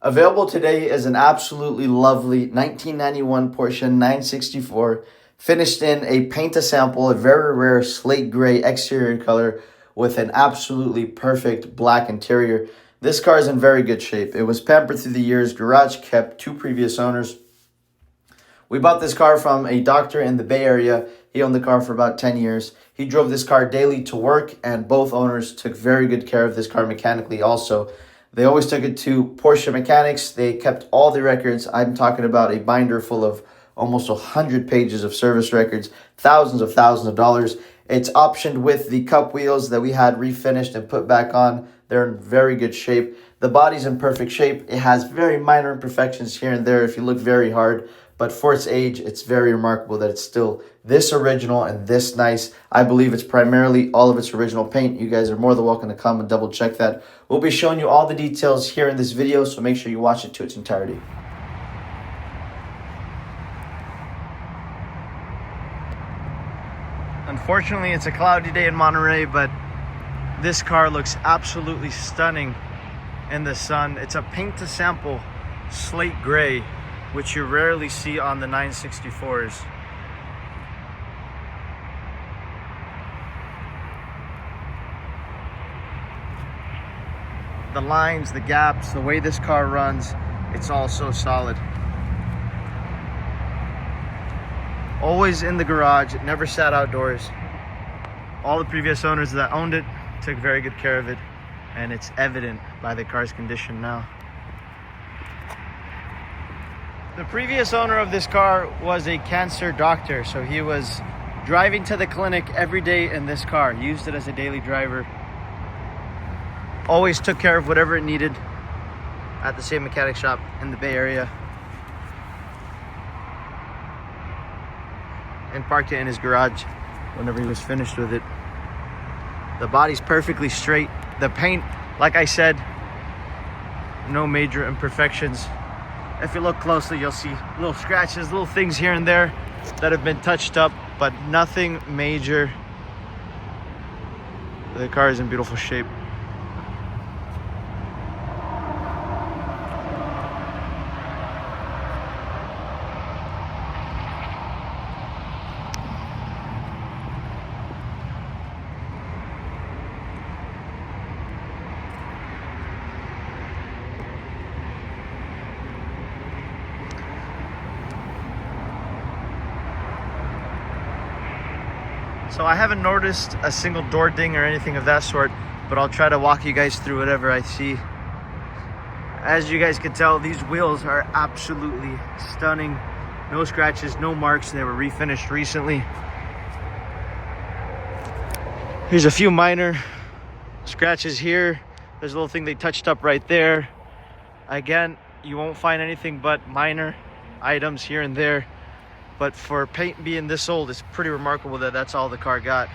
Available today is an absolutely lovely 1991 Porsche 964, finished in a paint-a-sample, a very rare slate gray exterior color with an absolutely perfect black interior. This car is in very good shape. It was pampered through the years, garage kept, two previous owners. We bought this car from a doctor in the Bay Area. He owned the car for about 10 years. He drove this car daily to work, and both owners took very good care of this car mechanically also. They always took it to Porsche mechanics. They kept all the records. I'm talking about a binder full of almost 100 pages of service records, thousands of dollars. It's optioned with the cup wheels that we had refinished and put back on. They're in very good shape. The body's in perfect shape. It has very minor imperfections here and there if you look very hard. But for its age, it's very remarkable that it's still this original and this nice. I believe it's primarily all of its original paint. You guys are more than welcome to come and double check that. We'll be showing you all the details here in this video, so make sure you watch it to its entirety. Unfortunately, it's a cloudy day in Monterey, but this car looks absolutely stunning in the sun. It's a paint-to-sample slate gray, which you rarely see on the 964s. The lines, the gaps, the way this car runs, it's all so solid. Always in the garage, it never sat outdoors. All the previous owners that owned it took very good care of it, and it's evident by the car's condition now. The previous owner of this car was a cancer doctor, so he was driving to the clinic every day in this car, used it as a daily driver. Always took care of whatever it needed at the same mechanic shop in the Bay Area. And parked it in his garage whenever he was finished with it. The body's perfectly straight. The paint, like I said, no major imperfections. If you look closely, you'll see little scratches, little things here and there that have been touched up, but nothing major. The car is in beautiful shape. So I haven't noticed a single door ding or anything of that sort, but I'll try to walk you guys through whatever I see. As you guys can tell, these wheels are absolutely stunning. No scratches, no marks. They were refinished recently. Here's a few minor scratches here. There's a little thing they touched up right there. Again, you won't find anything but minor items here and there. But for paint being this old, it's pretty remarkable that that's all the car got.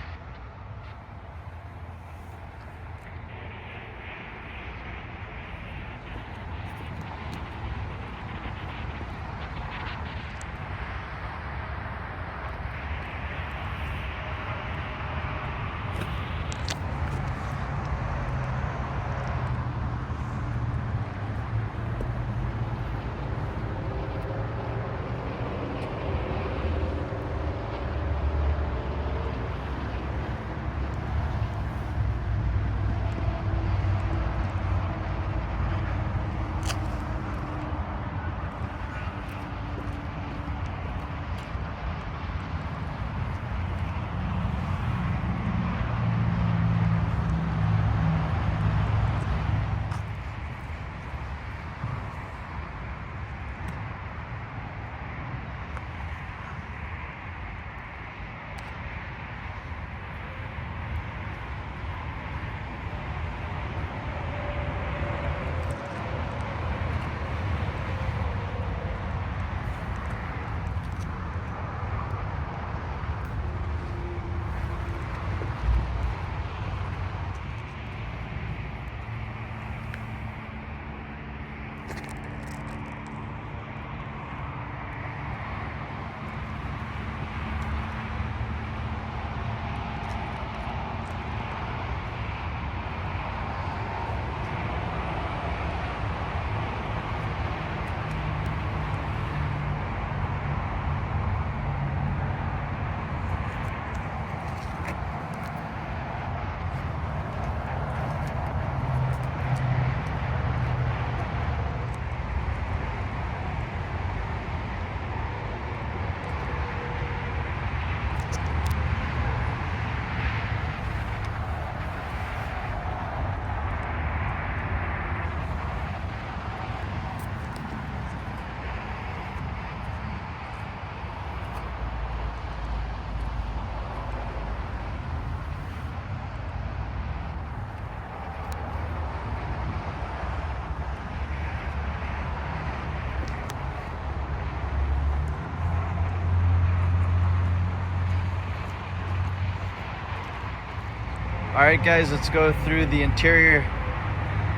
All right, guys, let's go through the interior.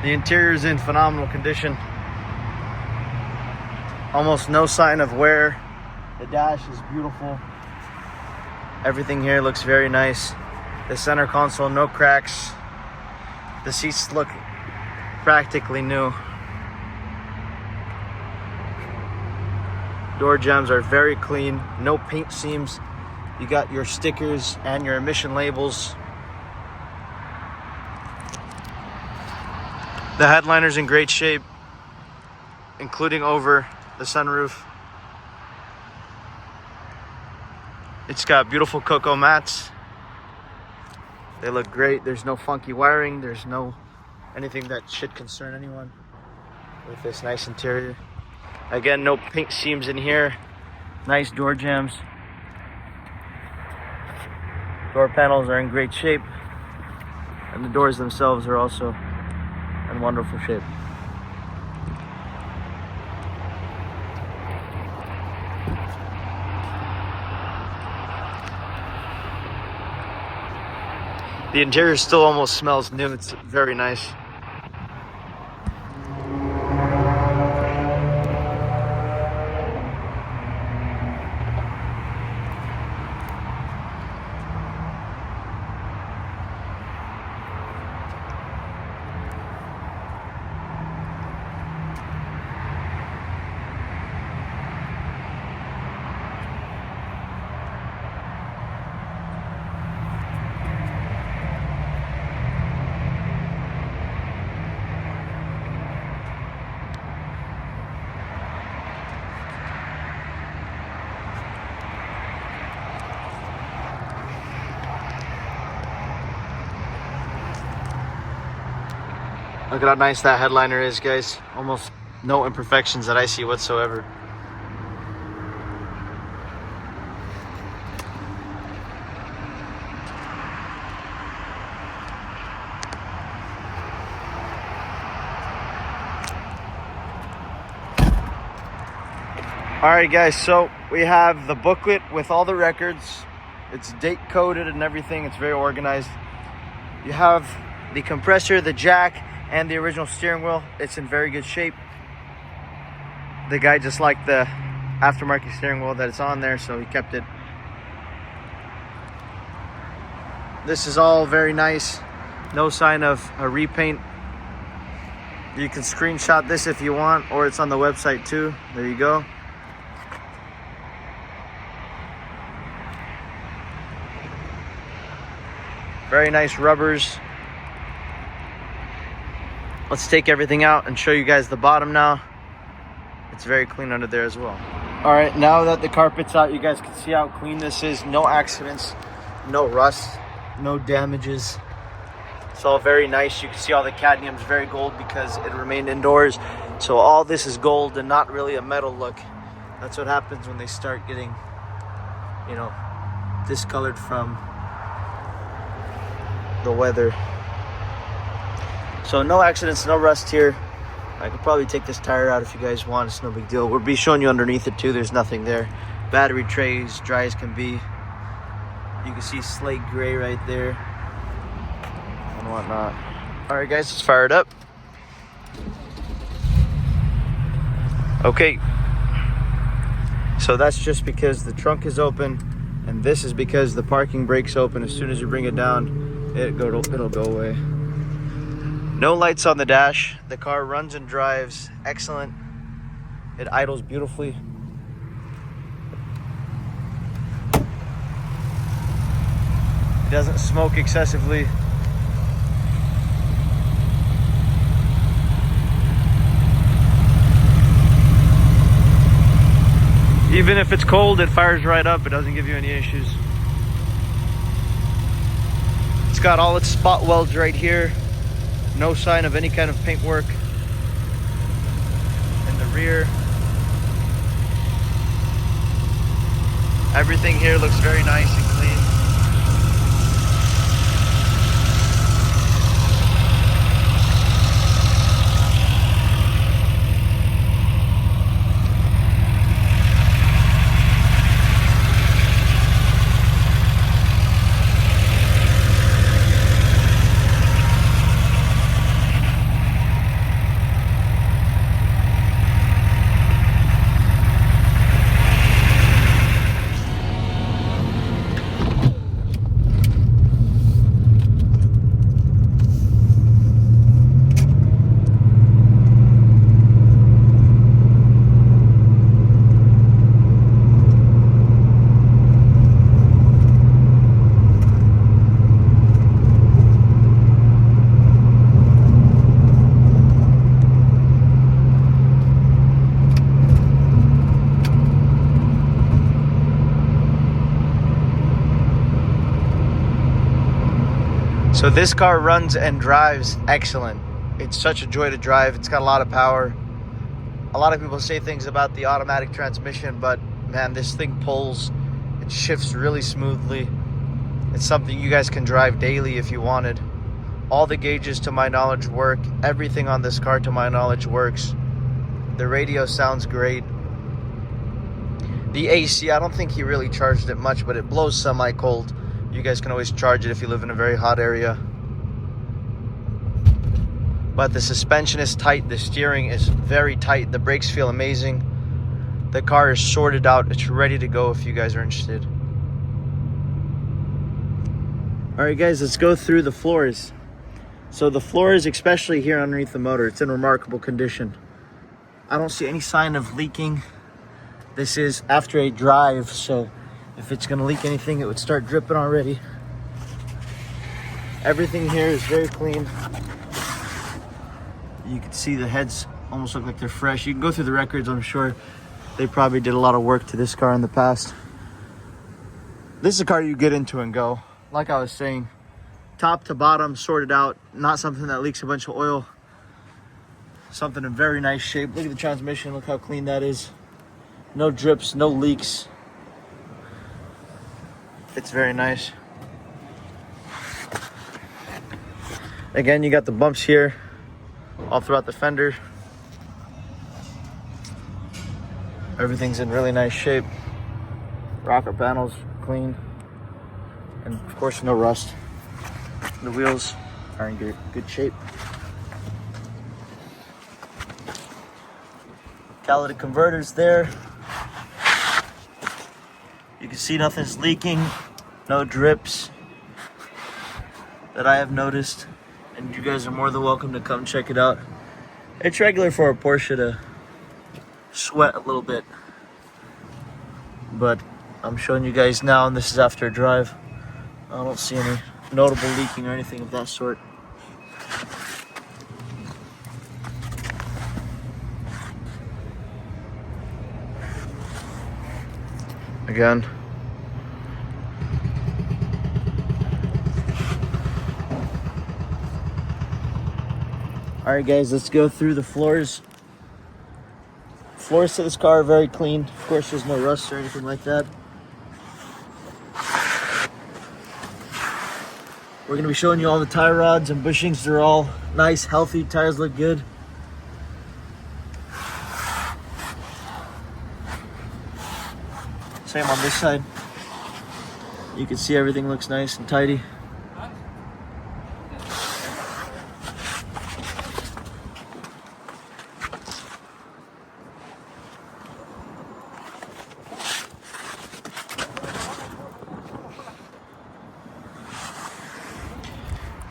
The interior is in phenomenal condition. Almost no sign of wear. The dash is beautiful. Everything here looks very nice. The center console, no cracks. The seats look practically new. Door jambs are very clean, no paint seams. You got your stickers and your emission labels. The headliner's in great shape, including over the sunroof. It's got beautiful cocoa mats. They look great. There's no funky wiring. There's no anything that should concern anyone with this nice interior. Again, no paint seams in here. Nice door jambs. Door panels are in great shape. And the doors themselves are also in wonderful shape. The interior still almost smells new. It's very nice. Look at how nice that headliner is, guys. Almost no imperfections that I see whatsoever. All right, guys, so we have the booklet with all the records. It's date coded and everything. It's very organized. You have the compressor, the jack, and the original steering wheel. It's in very good shape. The guy just liked the aftermarket steering wheel that it's on there, so he kept it. This is all very nice. No sign of a repaint. You can screenshot this if you want, or it's on the website too. There you go. Very nice rubbers. Let's take everything out and show you guys the bottom now. It's very clean under there as well. All right, now that the carpet's out, you guys can see how clean this is. No accidents, no rust, no damages. It's all very nice. You can see all the cadmium's very gold because it remained indoors. So all this is gold and not really a metal look. That's what happens when they start getting, you know, discolored from the weather. So no accidents, no rust here. I could probably take this tire out if you guys want. It's no big deal. We'll be showing you underneath it too. There's nothing there. Battery trays, dry as can be. You can see slate gray right there and whatnot. All right, guys, let's fire it up. Okay. So that's just because the trunk is open, and this is because the parking brake's open. As soon as you bring it down, it'll go away. No lights on the dash. The car runs and drives excellent. It idles beautifully. It doesn't smoke excessively. Even if it's cold, it fires right up. It doesn't give you any issues. It's got all its spot welds right here. No sign of any kind of paint work in the rear. Everything here looks very nice and clean. So this car runs and drives excellent. It's such a joy to drive. It's got a lot of power. A lot of people say things about the automatic transmission, but man, this thing pulls. It shifts really smoothly. It's something you guys can drive daily if you wanted. All the gauges, to my knowledge, work. Everything on this car, to my knowledge, works. The radio sounds great. The AC, I don't think he really charged it much, but it blows semi-cold. You guys can always charge it if you live in a very hot area. But the suspension is tight. The steering is very tight. The brakes feel amazing. The car is sorted out. It's ready to go if you guys are interested. All right, guys, let's go through the floors. So the floors, especially here underneath the motor, it's in remarkable condition. I don't see any sign of leaking. This is after a drive, so if it's gonna leak anything, it would start dripping already. Everything here is very clean. You can see the heads almost look like they're fresh. You can go through the records, I'm sure they probably did a lot of work to this car in the past. This is a car you get into and go. Like I was saying, top to bottom, sorted out, not something that leaks a bunch of oil. Something in very nice shape. Look at the transmission, look how clean that is. No drips, no leaks. It's very nice. Again, you got the bumps here all throughout the fender. Everything's in really nice shape. Rocker panels clean. And of course, no rust. The wheels are in good shape. Catalytic converters there. You can see nothing's leaking, no drips that I have noticed. And you guys are more than welcome to come check it out. It's regular for a Porsche to sweat a little bit, but I'm showing you guys now, and this is after a drive. I don't see any notable leaking or anything of that sort. Again, all right, guys, let's go through the floors. Floors to this car are very clean. Of course, there's no rust or anything like that. We're gonna be showing you all the tie rods and bushings. They're all nice, healthy. Tires look good. Same on this side. You can see everything looks nice and tidy.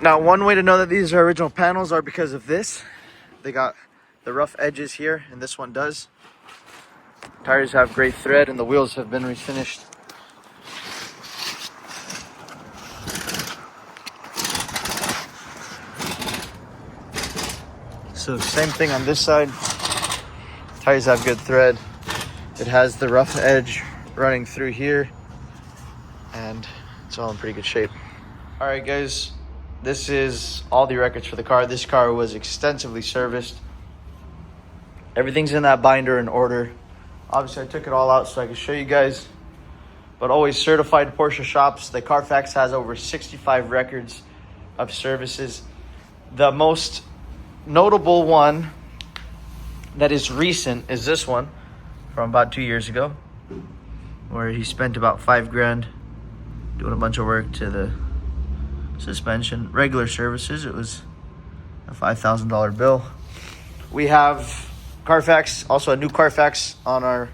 Now, one way to know that these are original panels are because of this. They got the rough edges here, and this one does. Tires have great thread, and the wheels have been refinished. So same thing on this side. Tires have good thread. It has the rough edge running through here, and it's all in pretty good shape. All right, guys, this is all the records for the car. This car was extensively serviced. Everything's in that binder in order. Obviously, I took it all out so I can show you guys. But always certified Porsche shops. The Carfax has over 65 records of services. The most notable one that is recent is this one from about 2 years ago, where he spent about $5,000 doing a bunch of work to the suspension. Regular services, it was a $5,000 bill. We have Carfax, also a new Carfax on our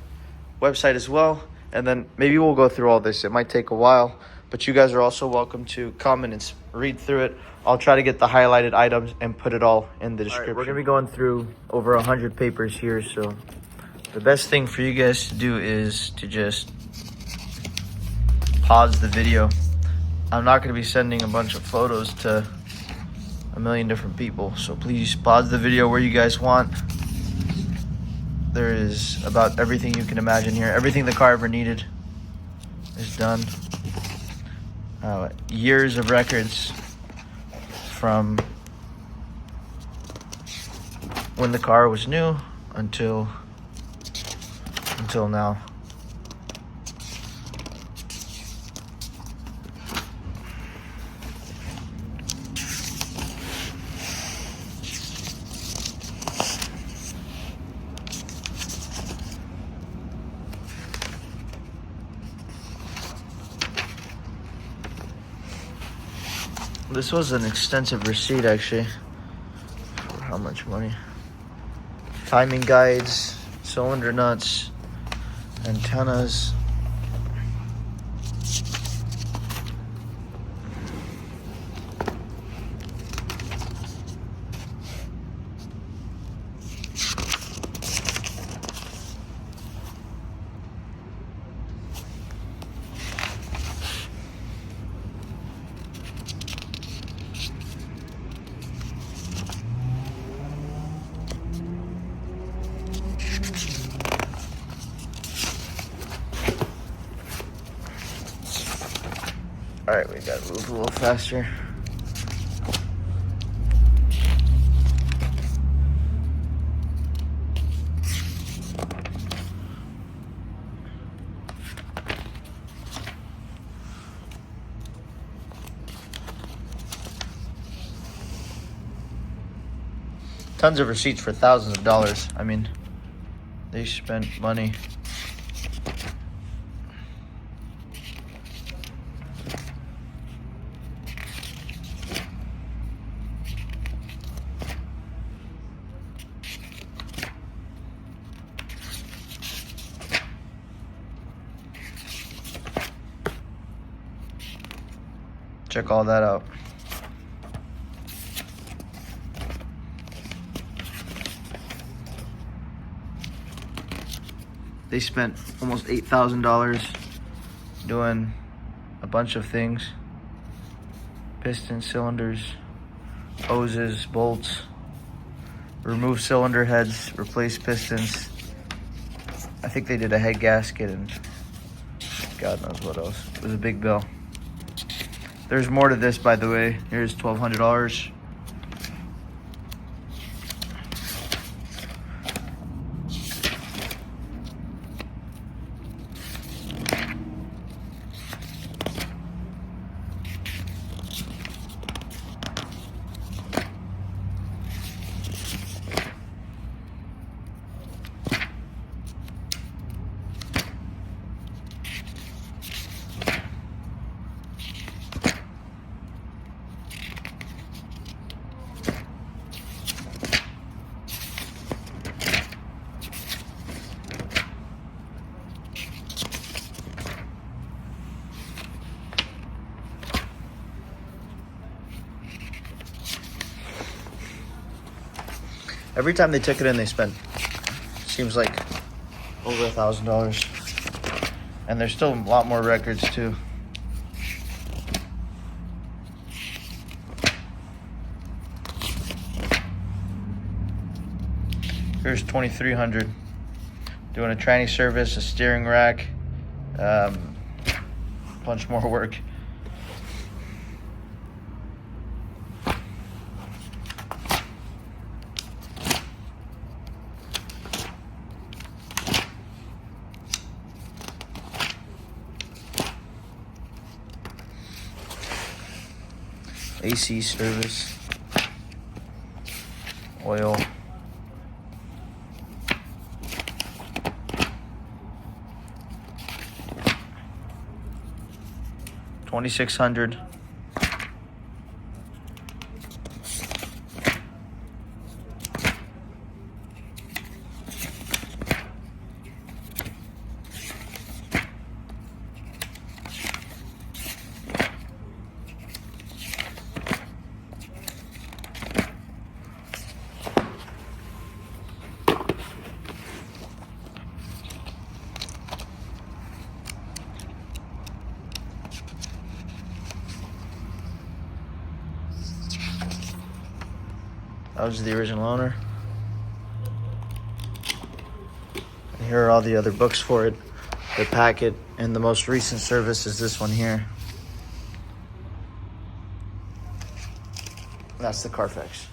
website as well. And then maybe we'll go through all this. It might take a while, but you guys are also welcome to come and read through it. I'll try to get the highlighted items and put it all in the description. We're gonna be going through over 100 papers here, so the best thing for you guys to do is to just pause the video. I'm not gonna be sending a bunch of photos to a million different people, so please pause the video where you guys want. There is about everything you can imagine here. Everything the car ever needed is done. Years of records from when the car was new until now. This was an extensive receipt, actually. For how much money? Timing guides, cylinder nuts, antennas. All right, we gotta move a little faster. Tons of receipts for thousands of dollars. I mean, they spent money. Check all that out. They spent almost $8,000 doing a bunch of things. Pistons, cylinders, hoses, bolts, remove cylinder heads, replace pistons. I think they did a head gasket and God knows what else. It was a big bill. There's more to this, by the way. Here's $1,200. Every time they took it in, they spent, seems like, over $1,000. And there's still a lot more records, too. Here's $2,300. Doing a tranny service, a steering rack, bunch more work. AC service, oil, $2,600. That was the original owner. And here are all the other books for it. The packet and the most recent service is this one here. That's the Carfax.